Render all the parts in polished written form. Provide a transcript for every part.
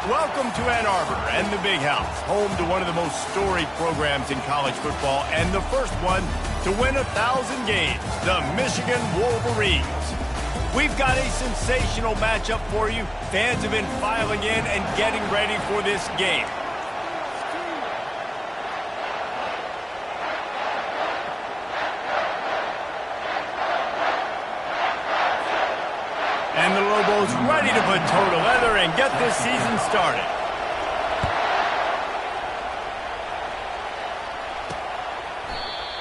Welcome to Ann Arbor and the Big House, home to one of the most storied programs in college football and the first one to win 1,000 games, the Michigan Wolverines. We've got a sensational matchup for you. Fans have been filing in and getting ready for this game. And the Lobos ready to put toe to leather and get this season started.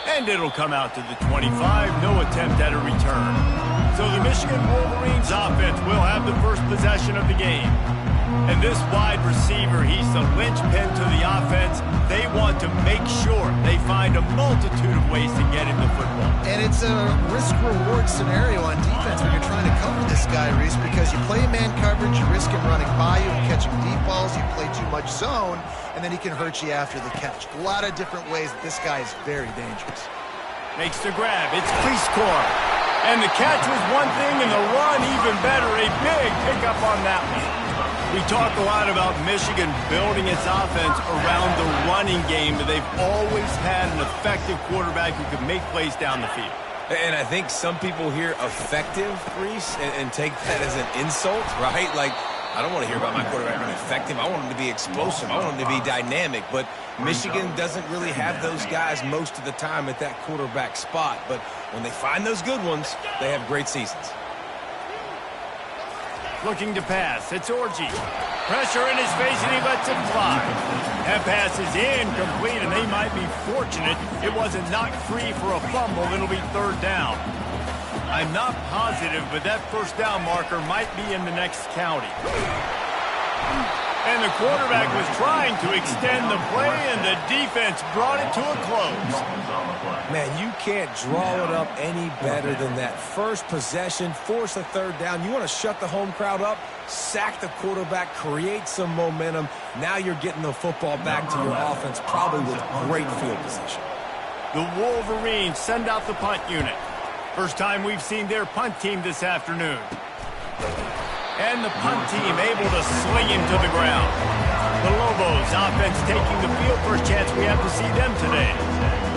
And it'll come out to the 25. No attempt at a return. So the Michigan Wolverines offense will have the first possession of the game. And this wide receiver, he's the linchpin to the offense. They want to make sure they find a multitude of ways to get him the football. And it's a risk-reward scenario on defense when you're trying to cover this guy, Reese, because you play man coverage, you risk him running by you and catching deep balls. You play too much zone, and then he can hurt you after the catch. A lot of different ways that this guy is very dangerous. Makes the grab. It's Cleescore. And the catch was one thing, and the run even better. A big pickup on that one. We talk a lot about Michigan building its offense around the running game, but they've always had an effective quarterback who can make plays down the field. And I think some people hear effective, Reese, and take that as an insult, right? Like, I don't want to hear about my quarterback being effective. I want him to be explosive. I want him to be dynamic. But Michigan doesn't really have those guys most of the time at that quarterback spot. But when they find those good ones, they have great seasons. Looking to pass. It's Orji. Pressure in his face, and he lets it fly. That pass is incomplete, and they might be fortunate it wasn't knocked free for a fumble. It'll be third down. I'm not positive, but that first down marker might be in the next county. And the quarterback was trying to extend the play, and the defense brought it to a close. Man, you can't draw it up any better than that. First possession, force a third down. You want to shut the home crowd up, sack the quarterback, create some momentum. Now you're getting the football back to your offense, probably with great field position. The Wolverines send out the punt unit. First time we've seen their punt team this afternoon. And the punt team able to sling him to the ground. The Lobos offense taking the field. First chance we have to see them today.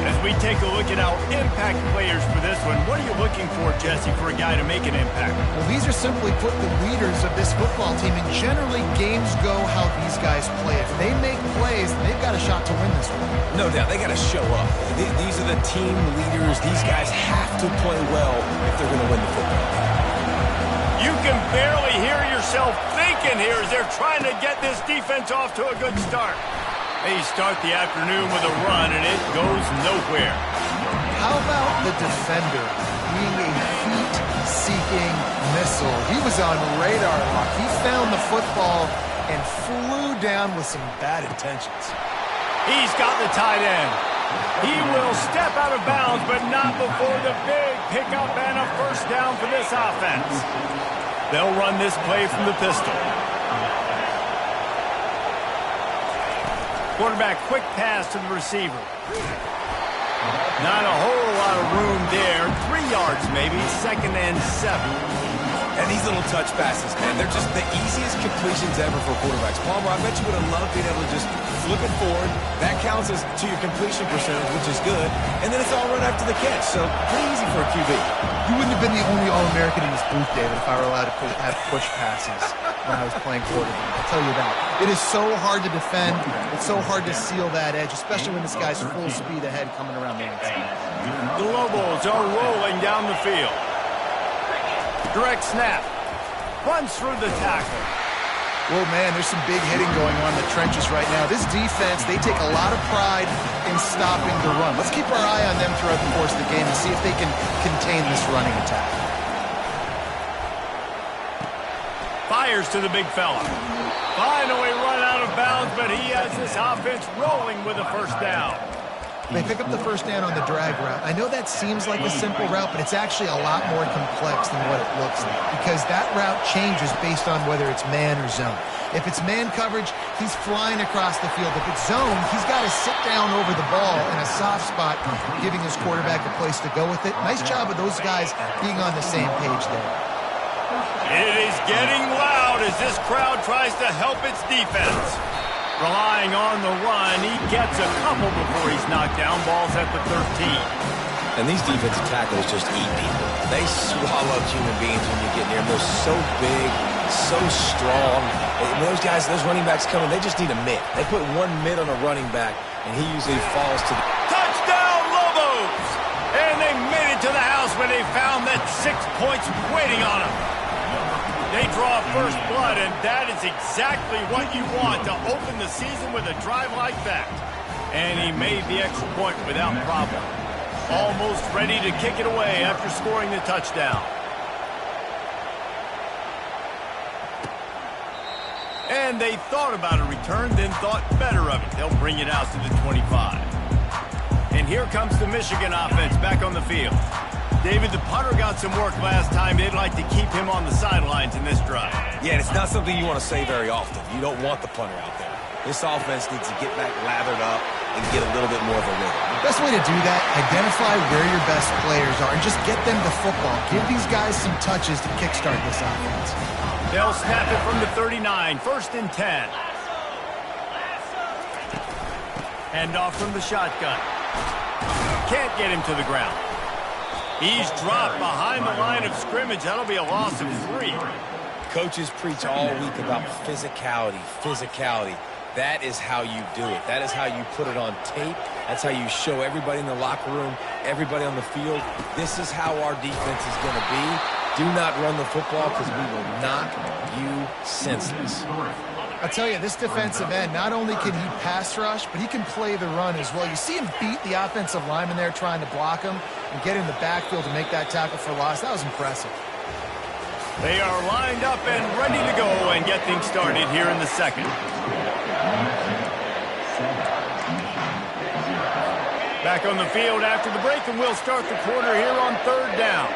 As we take a look at our impact players for this one, what are you looking for, Jesse, for a guy to make an impact? Well, these are simply put the leaders of this football team, and generally games go how these guys play. If they make plays, they've got a shot to win this one. No doubt, they got to show up. These are the team leaders. These guys have to play well if they're going to win the football game. You can barely hear yourself thinking here as they're trying to get this defense off to a good start. They start the afternoon with a run, and it goes nowhere. How about the defender being a heat-seeking missile? He was on radar lock. He found the football and flew down with some bad intentions. He's got the tight end. He will step out of bounds, but not before the big pickup and a first down for this offense. They'll run this play from the pistol. Quarterback, quick pass to the receiver. Not a whole lot of room there. 3 yards maybe, 2nd and 7. And these little touch passes, man, they're just the easiest completions ever for quarterbacks. Palmer, I bet you would have loved being able to just flip it forward. That counts as to your completion percentage, which is good. And then it's all run after the catch, so pretty easy for a QB. You wouldn't have been the only All-American in this booth, David, if I were allowed to have push passes when I was playing quarterback. I'll tell you that. It is so hard to defend. It's so hard to seal that edge, especially when this guy's full speed ahead coming around the outside. The Lobos are rolling down the field. Direct snap. Runs through the tackle. Well, man, there's some big hitting going on in the trenches right now. This defense, they take a lot of pride in stopping the run. Let's keep our eye on them throughout the course of the game and see if they can contain this running attack. Fires to the big fella. Finally run out of bounds, but he has this offense rolling with a first down. They pick up the first down on the drag route. I know that seems like a simple route, but it's actually a lot more complex than what it looks like because that route changes based on whether it's man or zone. If it's man coverage, he's flying across the field. If it's zone, he's got to sit down over the ball in a soft spot, giving his quarterback a place to go with it. Nice job of those guys being on the same page there. It is getting loud. out as this crowd tries to help its defense. Relying on the run, he gets a couple before he's knocked down. Ball's at the 13. And these defensive tackles just eat people. They swallow human beings when you get near them. They're so big, so strong. And those guys, those running backs coming, they just need a mid. They put one mid on a running back, and he usually falls to the... Touchdown, Lobos! And they made it to the house when they found that 6 points waiting on them. They draw first blood, and that is exactly what you want to open the season with a drive like that. And he made the extra point without problem. Almost ready to kick it away after scoring the touchdown. And they thought about a return, then thought better of it. They'll bring it out to the 25. And here comes the Michigan offense back on the field. David, the punter got some work last time. They'd like to keep him on the sidelines in this drive. Yeah, it's not something you want to say very often. You don't want the punter out there. This offense needs to get back lathered up and get a little bit more of a rhythm. Best way to do that, identify where your best players are and just get them the football. Give these guys some touches to kickstart this offense. They'll snap it from the 39, 1st and 10. Hand off from the shotgun. Can't get him to the ground. He's dropped behind the line of scrimmage. That'll be a loss of 3. Coaches preach all week about physicality, physicality. That is how you do it. That is how you put it on tape. That's how you show everybody in the locker room, everybody on the field. This is how our defense is going to be. Do not run the football because we will knock you senseless. I'll tell you, this defensive end, not only can he pass rush, but he can play the run as well. You see him beat the offensive lineman there trying to block him and get in the backfield to make that tackle for loss. That was impressive. They are lined up and ready to go and get things started here in the second. Back on the field after the break, and we'll start the quarter here on 3rd down.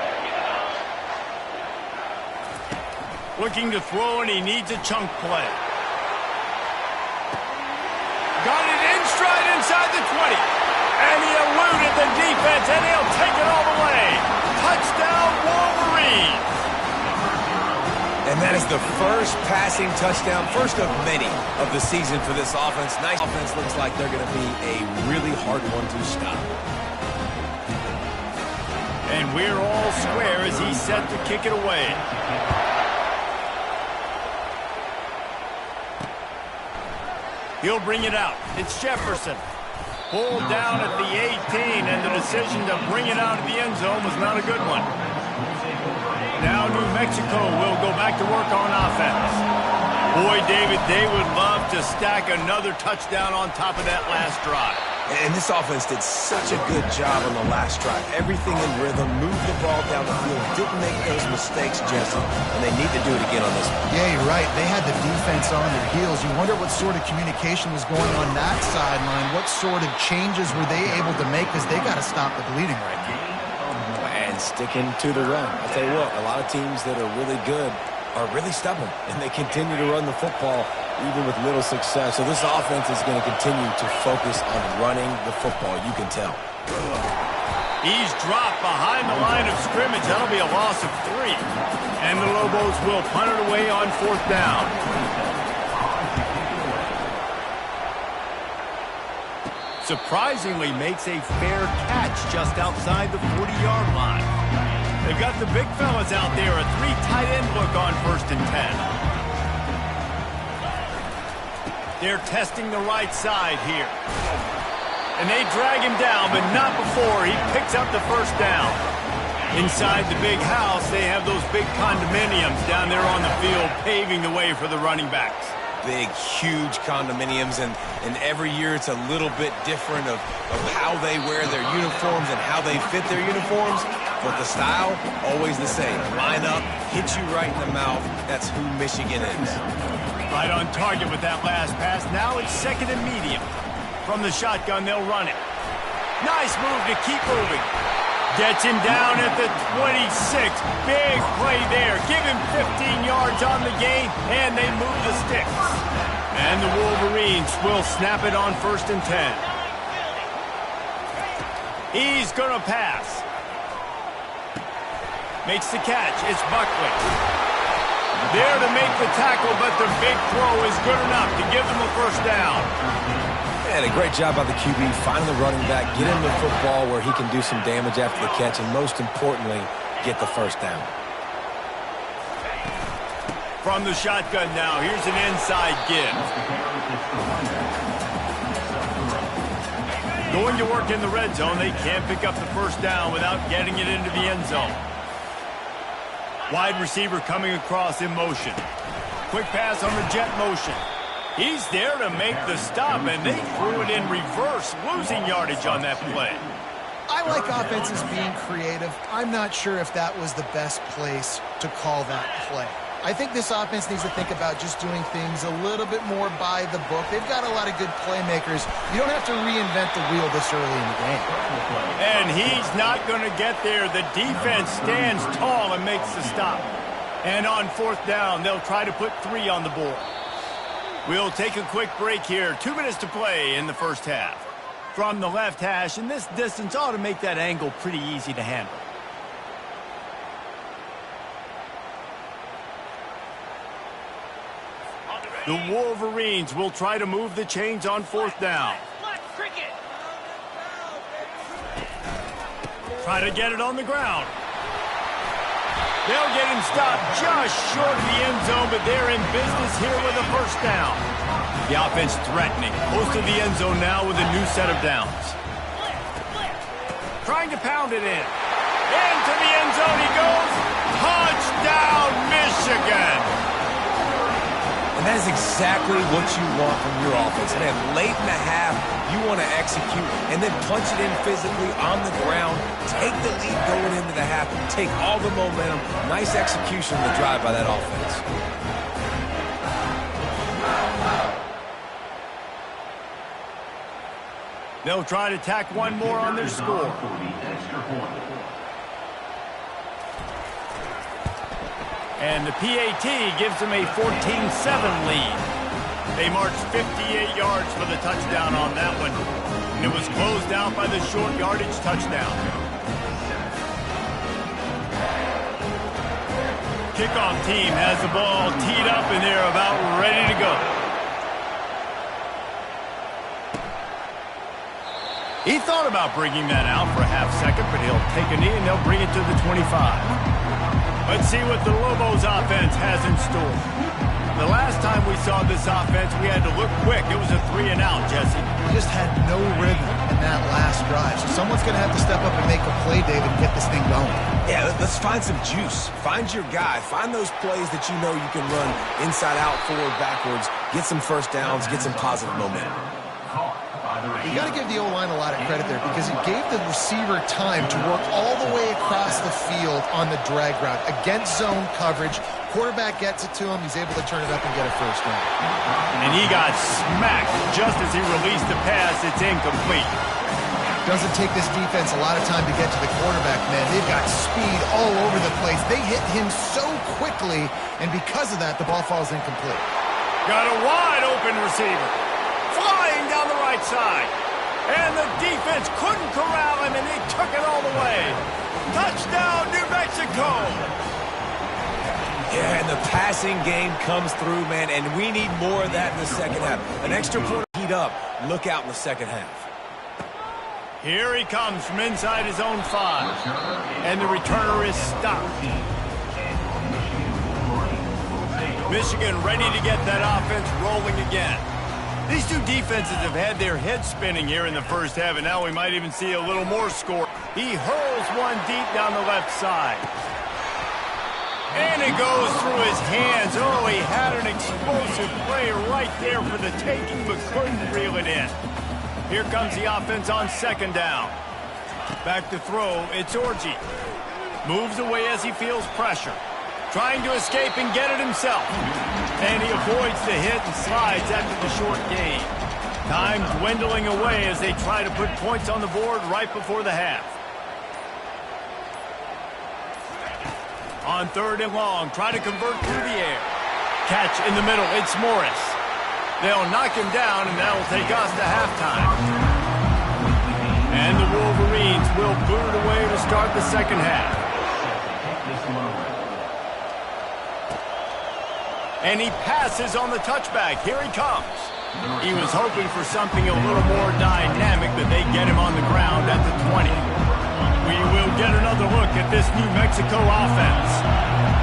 Looking to throw, and he needs a chunk play. Got it in stride inside the 20. And he eluded the defense, and he'll take it all the way. Touchdown, Wolverines. And that is the first passing touchdown, first of many of the season for this offense. Nice offense. Looks like they're going to be a really hard one to stop. And we're all square as he's set to kick it away. He'll bring it out. It's Jefferson. Pulled down at the 18, and the decision to bring it out of the end zone was not a good one. Now New Mexico will go back to work on offense. Boy, David, they would love to stack another touchdown on top of that last drive. And this offense did such a good job on the last drive. Everything in rhythm, moved the ball down the field, didn't make those mistakes, Jesse, and they need to do it again on this one. Yeah, you're right. They had the defense on their heels. You wonder what sort of communication was going on that sideline. What sort of changes were they able to make because they got to stop the bleeding right now. And sticking to the run. I'll tell you what, a lot of teams that are really good are really stubborn, and they continue to run the football even with little success. So this offense is going to continue to focus on running the football. You can tell. He's dropped behind the line of scrimmage. That'll be a loss of 3. And the Lobos will punt it away on 4th down. Surprisingly makes a fair catch just outside the 40-yard line. They've got the big fellas out there, a 3 tight end look on 1st and 10. They're testing the right side here. And they drag him down, but not before he picks up the 1st down. Inside the big house, they have those big condominiums down there on the field paving the way for the running backs. Big, huge condominiums, and every year it's a little bit different of how they wear their uniforms and how they fit their uniforms, but the style, always the same. Line up, hit you right in the mouth. That's who Michigan is. Right on target with that last pass. Now it's 2nd and medium. From the shotgun, they'll run it. Nice move to keep moving. Gets him down at the 26. Big play there. Give him 15 yards on the gain, and they move the sticks. And the Wolverines will snap it on 1st and 10. He's going to pass. Makes the catch. It's Buckley. There to make the tackle, but the big throw is good enough to give them a first down. And a great job by the QB, finding the running back, get him the football where he can do some damage after the catch, and most importantly, get the first down. From the shotgun now, here's an inside give. Going to work in the red zone, they can't pick up the first down without getting it into the end zone. Wide receiver coming across in motion. Quick pass on the jet motion. He's there to make the stop, and they threw it in reverse, losing yardage on that play. I like offenses being creative. I'm not sure if that was the best place to call that play. I think this offense needs to think about just doing things a little bit more by the book. They've got a lot of good playmakers. You don't have to reinvent the wheel this early in the game. And he's not going to get there. The defense stands tall and makes the stop. And on fourth down, they'll try to put 3 on the board. We'll take a quick break here. 2 minutes to play in the first half. From the left hash, and this distance ought to make that angle pretty easy to handle. The Wolverines will try to move the chains on fourth down. Try to get it on the ground. They'll get him stopped just short of the end zone, but they're in business here with a first down. The offense threatening. Close to the end zone now with a new set of downs. Trying to pound it in. Into the end zone he goes. Touchdown, Michigan! And that is exactly what you want from your offense. Man, late in the half, you want to execute and then punch it in physically on the ground. Take the lead going into the half. Take all the momentum. Nice execution on the drive by that offense. They'll try to tack one more on their score. And the PAT gives them a 14-7 lead. They marched 58 yards for the touchdown on that one. And it was closed out by the short yardage touchdown. Kickoff team has the ball teed up and they're about ready to go. He thought about bringing that out for a half second, but he'll take a knee and they'll bring it to the 25. Let's see what the Lobos offense has in store. The last time we saw this offense, we had to look quick. It was a 3-and-out, Jesse. We just had no rhythm in that last drive. So someone's going to have to step up and make a play, David, and get this thing going. Yeah, let's find some juice. Find your guy. Find those plays that you know you can run inside out, forward, backwards. Get some first downs. Get some positive momentum. You got to give the O-line a lot of credit there because he gave the receiver time to work all the way across the field on the drag route. Against zone coverage, quarterback gets it to him. He's able to turn it up and get a first down. And he got smacked just as he released the pass. It's incomplete. Doesn't take this defense a lot of time to get to the quarterback, man. They've got speed all over the place. They hit him so quickly, and because of that, the ball falls incomplete. Got a wide open receiver. Flying down the right side. And the defense couldn't corral him, and he took it all the way. Touchdown, New Mexico! Yeah, and the passing game comes through, man, and we need more of that in the second half. An extra point heat up. Look out in the second half. Here he comes from inside his own 5. And the returner is stopped. Michigan ready to get that offense rolling again. These two defenses have had their heads spinning here in the first half, and now we might even see a little more score. He hurls one deep down the left side. And it goes through his hands. Oh, he had an explosive play right there for the taking, but couldn't reel it in. Here comes the offense on second down. Back to throw, it's Orji. Moves away as he feels pressure. Trying to escape and get it himself. And he avoids the hit and slides after the short gain. Time dwindling away as they try to put points on the board right before the half. On third and long, try to convert through the air. Catch in the middle, it's Morris. They'll knock him down, and that will take us to halftime. And the Wolverines will boot it away to start the second half. And he passes on the touchback. Here he comes. He was hoping for something a little more dynamic, but they get him on the ground at the 20. We will get another look at this New Mexico offense.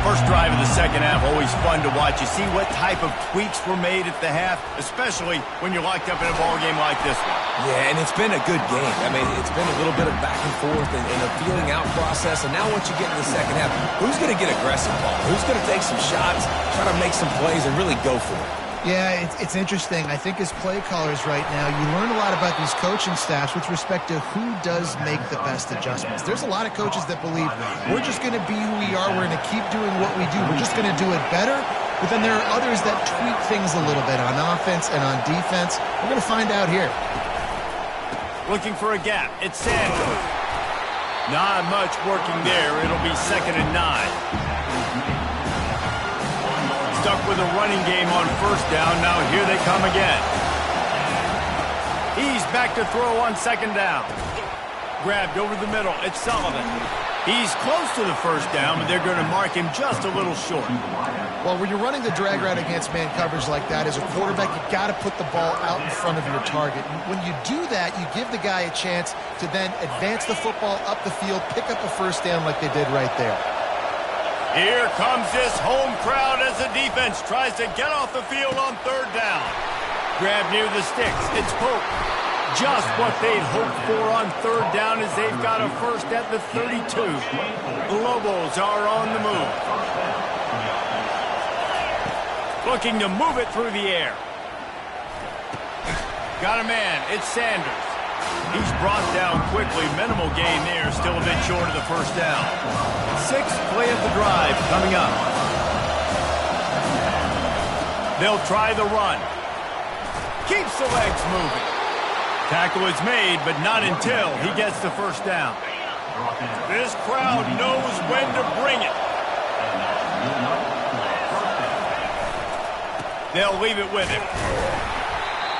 First drive of the second half, always fun to watch. You see what type of tweaks were made at the half, especially when you're locked up in a ball game like this one. Yeah, and it's been a good game. I mean, it's been a little bit of back and forth and a feeling out process. And now once you get in the second half, who's going to get aggressive, Paul? Who's going to take some shots, try to make some plays, and really go for it? Yeah, it's interesting. I think as play callers right now, you learn a lot about these coaching staffs with respect to who does make the best adjustments. There's a lot of coaches that believe we're just going to be who we are. We're going to keep doing what we do. We're just going to do it better. But then there are others that tweak things a little bit on offense and on defense. We're going to find out here. Looking for a gap. It's Sanders. Not much working there. It'll be 2nd and 9. Stuck with a running game on first down. Now here they come again. He's back to throw on 2nd down. Grabbed over the middle. It's Sullivan. He's close to the first down, but they're going to mark him just a little short. Well, when you're running the drag route against man coverage like that, as a quarterback, you got to put the ball out in front of your target. When you do that, you give the guy a chance to then advance the football up the field, pick up a first down like they did right there. Here comes this home crowd as the defense tries to get off the field on 3rd down. Grab near the sticks. It's Pope. Just what they'd hoped for on 3rd down as they've got a first at the 32. The Lobos are on the move. Looking to move it through the air. Got a man. It's Sanders. He's brought down quickly. Minimal gain there. Still a bit short of the first down. 6th play of the drive coming up. They'll try the run. Keeps the legs moving. Tackle is made, but not until he gets the first down. This crowd knows when to bring it. They'll leave it with him.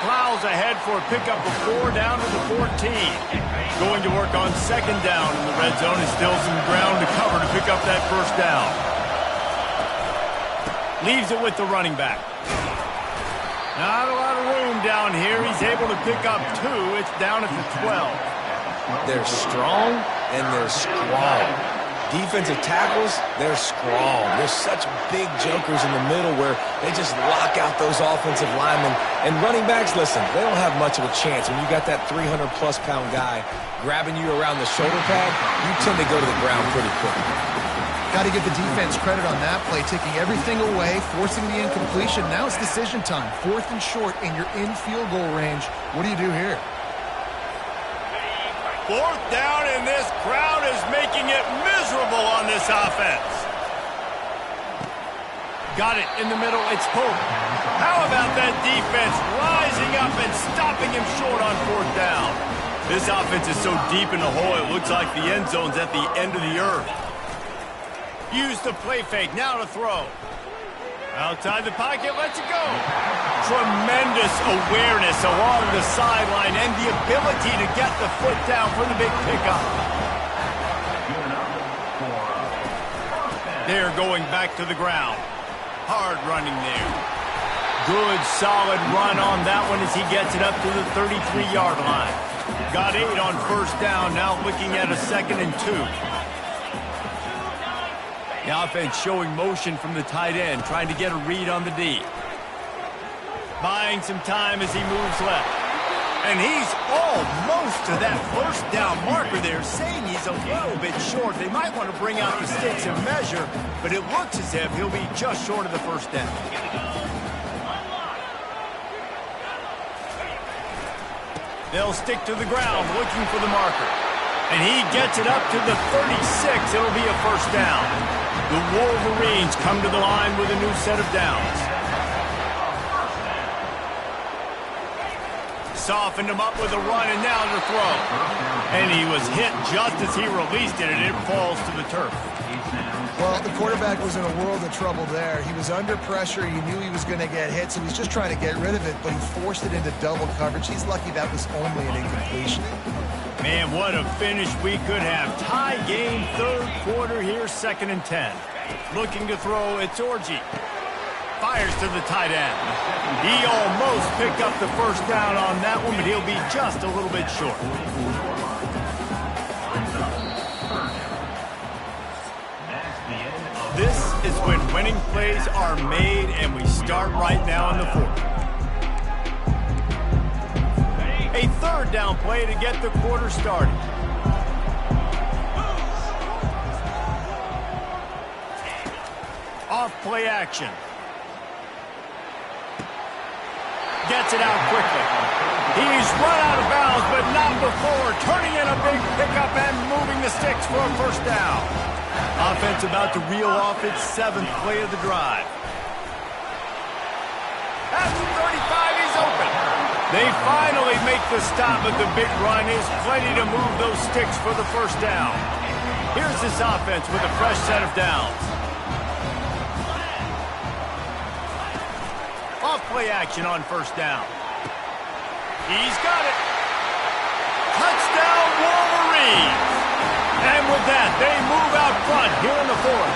Plows ahead for a pickup of 4 down to the 14. Going to work on 2nd down in the red zone. Is still some ground to cover to pick up that first down. Leaves it with the running back. Not a lot of room down here. He's able to pick up 2. It's down at the 12. They're strong and they're strong. Defensive tackles, they're strong. They're such big jokers in the middle where they just lock out those offensive linemen. And running backs, listen, they don't have much of a chance. When you got that 300-plus pound guy grabbing you around the shoulder pad, you tend to go to the ground pretty quick. Got to give the defense credit on that play, taking everything away, forcing the incompletion. Now it's decision time. 4th and short, and you're in field goal range. What do you do here? 4th down, and this crowd is making it miserable on this offense. Got it in the middle. It's Pope. How about that defense rising up and stopping him short on 4th down? This offense is so deep in the hole, it looks like the end zone's at the end of the earth. Use the play fake. Now to throw. Outside the pocket, lets it go. Tremendous awareness along the sideline and the ability to get the foot down for the big pickup. They're going back to the ground. Hard running there. Good, solid run on that one as he gets it up to the 33-yard line. Got 8 on first down, now looking at a 2nd and 2. The offense showing motion from the tight end, trying to get a read on the D. Buying some time as he moves left. And he's almost to that first down marker there, saying he's a little bit short. They might want to bring out the sticks and measure, but it looks as if he'll be just short of the first down. They'll stick to the ground looking for the marker. And he gets it up to the 36. It'll be a first down. The Wolverines come to the line with a new set of downs. Softened him up with a run and now to throw. And he was hit just as he released it, and it falls to the turf. Well, the quarterback was in a world of trouble there. He was under pressure. He knew he was going to get hit, so he was just trying to get rid of it, but he forced it into double coverage. He's lucky that was only an incompletion. Man, what a finish we could have. Tie game, 3rd quarter here, 2nd and 10. Looking to throw, it's Orji. Fires to the tight end. He almost picked up the first down on that one, but he'll be just a little bit short. This is when winning plays are made, and we start right now in the fourth. A third down play to get the quarter started. Off play action. Gets it out quickly. He's run out of bounds, but not before turning in a big pickup and moving the sticks for a first down. Offense about to reel off its 7th play of the drive. At the 35, he's open. They finally make the stop, but the big run is plenty to move those sticks for the first down. Here's this offense with a fresh set of downs. Off-play action on first down. He's got it. Touchdown, Wolverines! And with that, they move out front here in the fourth.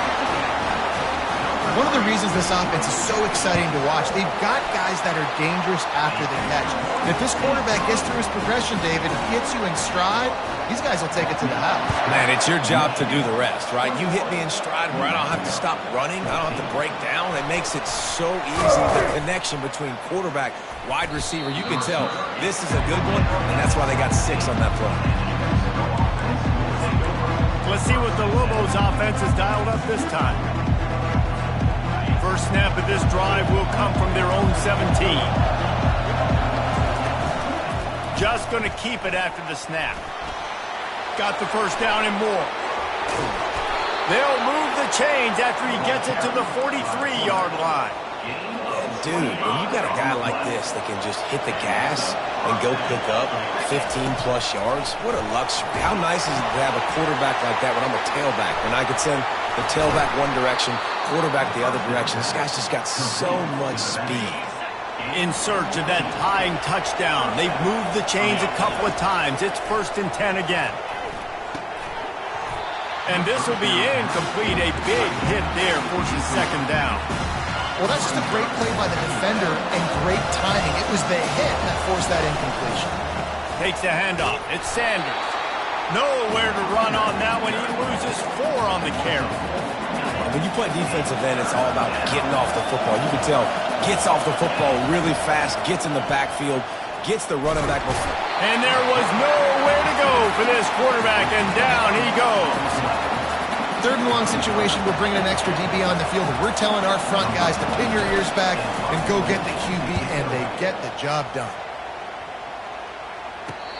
One of the reasons this offense is so exciting to watch, they've got guys that are dangerous after the catch. And if this quarterback gets through his progression, David, and gets you in stride, these guys will take it to the house. Man, it's your job to do the rest, right? You hit me in stride where I don't have to stop running. I don't have to break down. It makes it so easy. The connection between quarterback, wide receiver, you can tell this is a good one, and that's why they got 6 on that play. Let's see what the Lobos offense has dialed up this time. First snap of this drive will come from their own 17. Just going to keep it after the snap. Got the first down and more. They'll move the chains after he gets it to the 43-yard line. Dude, when you got a guy like this that can just hit the gas and go pick up 15-plus yards, what a luxury. How nice is it to have a quarterback like that when I'm a tailback? When I could send the tailback one direction, quarterback the other direction. This guy's just got so much speed. In search of that tying touchdown. They've moved the chains a couple of times. It's 1st and 10 again. And this will be incomplete. A big hit there forces 2nd down. Well, that's just a great play by the defender and great timing. It was the hit that forced that incompletion. Takes the handoff. It's Sanders. Nowhere to run on that one. He loses 4 on the carry. When you play defensive end, it's all about getting off the football. You can tell, gets off the football really fast, gets in the backfield, gets the running back before. And there was nowhere to go for this quarterback, and down he goes. 3rd and long situation, we're bringing an extra DB on the field, and we're telling our front guys to pin your ears back and go get the QB, and they get the job done.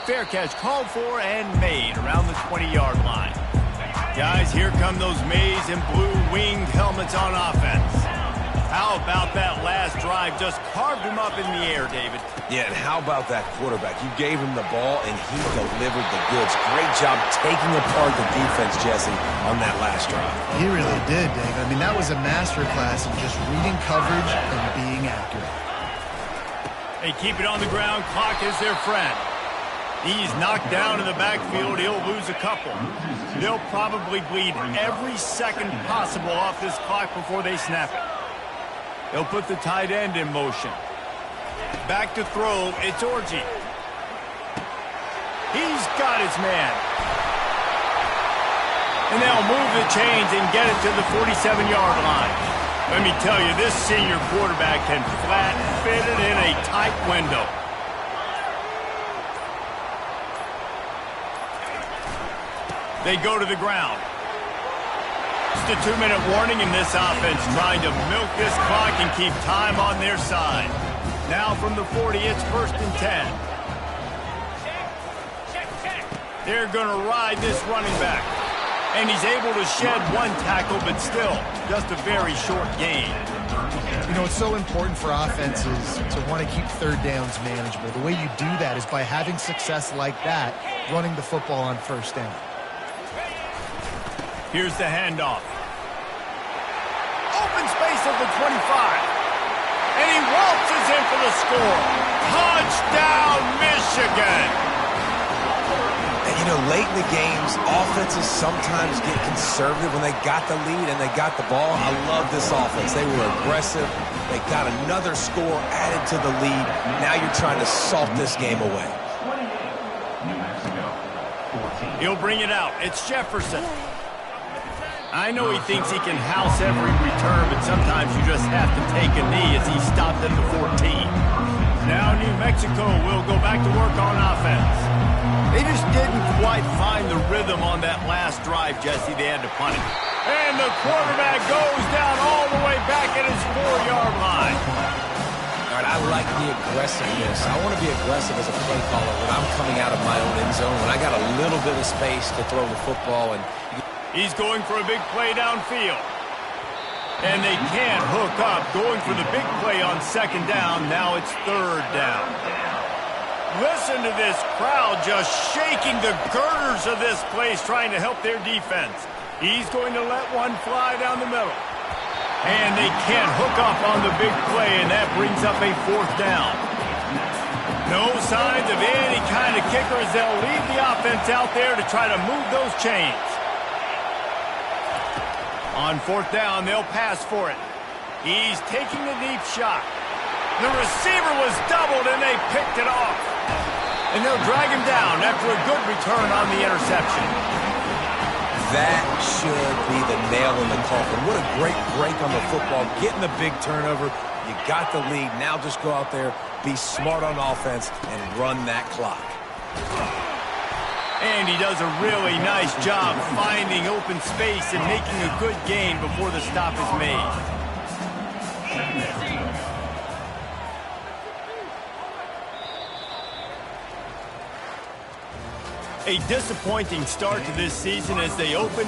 Fair catch called for and made around the 20-yard line. Guys, here come those maize and blue winged helmets on offense. How about that last drive? Just carved him up in the air, David. Yeah, and how about that quarterback? You gave him the ball, and he delivered the goods. Great job taking apart the defense, Jesse, on that last drive. He really did, David. I mean, that was a masterclass in just reading coverage and being accurate. They keep it on the ground. Clock is their friend. He's knocked down in the backfield. He'll lose a couple. They'll probably bleed every second possible off this clock before they snap it. They'll put the tight end in motion. Back to throw. It's Orji. He's got his man. And they'll move the chains and get it to the 47-yard line. Let me tell you, this senior quarterback can flat fit it in a tight window. They go to the ground. Just a 2-minute warning, and this offense trying to milk this clock and keep time on their side. Now from the 40, it's 1st and 10. They're going to ride this running back. And he's able to shed 1 tackle, but still, just a very short gain. You know, it's so important for offenses to want to keep 3rd downs manageable. The way you do that is by having success like that, running the football on 1st down. Here's the handoff. Open space at the 25. And he waltzes in for the score. Touchdown, Michigan! You know, late in the games, offenses sometimes get conservative when they got the lead and they got the ball. I love this offense. They were aggressive. They got another score added to the lead. Now you're trying to salt this game away. He'll bring it out. It's Jefferson. I know he thinks he can house every return, but sometimes you just have to take a knee as he stopped at the 14. Now New Mexico will go back to work on offense. They just didn't quite find the rhythm on that last drive, Jesse. They had to punt it. And the quarterback goes down all the way back at his 4-yard line. All right, I like the aggressiveness. I want to be aggressive as a play caller when I'm coming out of my own end zone, when I got a little bit of space to throw the football. And he's going for a big play downfield. And they can't hook up. Going for the big play on second down. Now it's third down. Listen to this crowd just shaking the girders of this place, trying to help their defense. He's going to let one fly down the middle. And they can't hook up on the big play, and that brings up a fourth down. No signs of any kind of kicker as they'll leave the offense out there to try to move those chains. On fourth down, they'll pass for it. He's taking a deep shot. The receiver was doubled, and they picked it off. And they'll drag him down after a good return on the interception. that should be the nail in the coffin. What a great break on the football, getting the big turnover. You got the lead. Now just go out there, be smart on offense, and run that clock. And he does a really nice job finding open space and making a good gain before the stop is made. A disappointing start to this season as they open